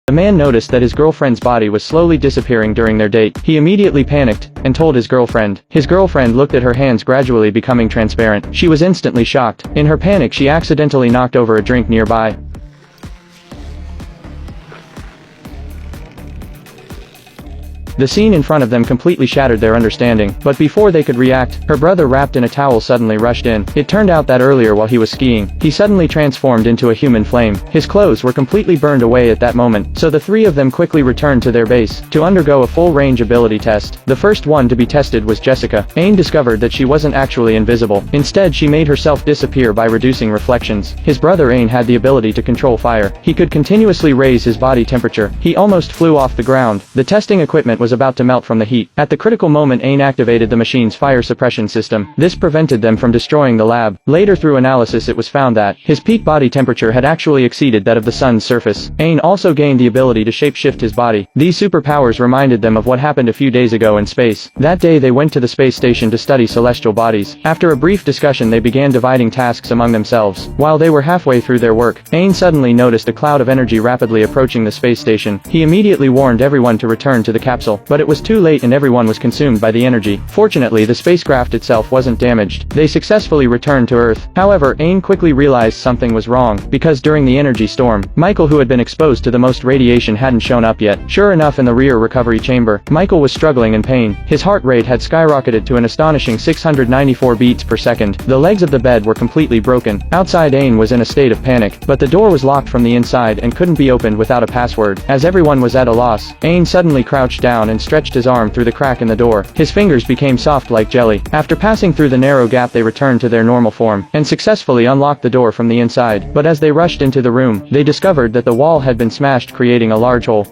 The man noticed that his girlfriend's body was slowly disappearing during their date. He immediately panicked and told his girlfriend. His girlfriend looked at her hands gradually becoming transparent. She was instantly shocked. In her panic, she accidentally knocked over a drink nearby. The scene in front of them completely shattered their understanding, but before they could react, her brother wrapped in a towel suddenly rushed in. It turned out that earlier while he was skiing, he suddenly transformed into a human flame. His clothes were completely burned away at that moment, so the three of them quickly returned to their base to undergo a full range ability test. The first one to be tested was Jessica. Aang discovered that she wasn't actually invisible. Instead, she made herself disappear by reducing reflections. His brother Aang had the ability to control fire. He could continuously raise his body temperature. He almost flew off the ground. The testing equipment was about to melt from the heat. At the critical moment, Aang activated the machine's fire suppression system. This prevented them from destroying the lab. Later, through analysis, it was found that his peak body temperature had actually exceeded that of the sun's surface. Aang also gained the ability to shapeshift his body. These superpowers reminded them of what happened a few days ago in space. That day they went to the space station to study celestial bodies. After a brief discussion, they began dividing tasks among themselves. While they were halfway through their work, Aang suddenly noticed a cloud of energy rapidly approaching the space station. He immediately warned everyone to return to the capsule, but it was too late and everyone was consumed by the energy. Fortunately, the spacecraft itself wasn't damaged. They successfully returned to Earth. However, Aang quickly realized something was wrong, because during the energy storm, Michael, who had been exposed to the most radiation, hadn't shown up yet. Sure enough, in the rear recovery chamber, Michael was struggling in pain. His heart rate had skyrocketed to an astonishing 694 beats per second. The legs of the bed were completely broken. Outside, Aang was in a state of panic, but the door was locked from the inside and couldn't be opened without a password. As everyone was at a loss, Aang suddenly crouched down and stretched his arm through the crack in the door. His fingers became soft like jelly. After passing through the narrow gap, they returned to their normal form and successfully unlocked the door from the inside. But as they rushed into the room, they discovered that the wall had been smashed, creating a large hole.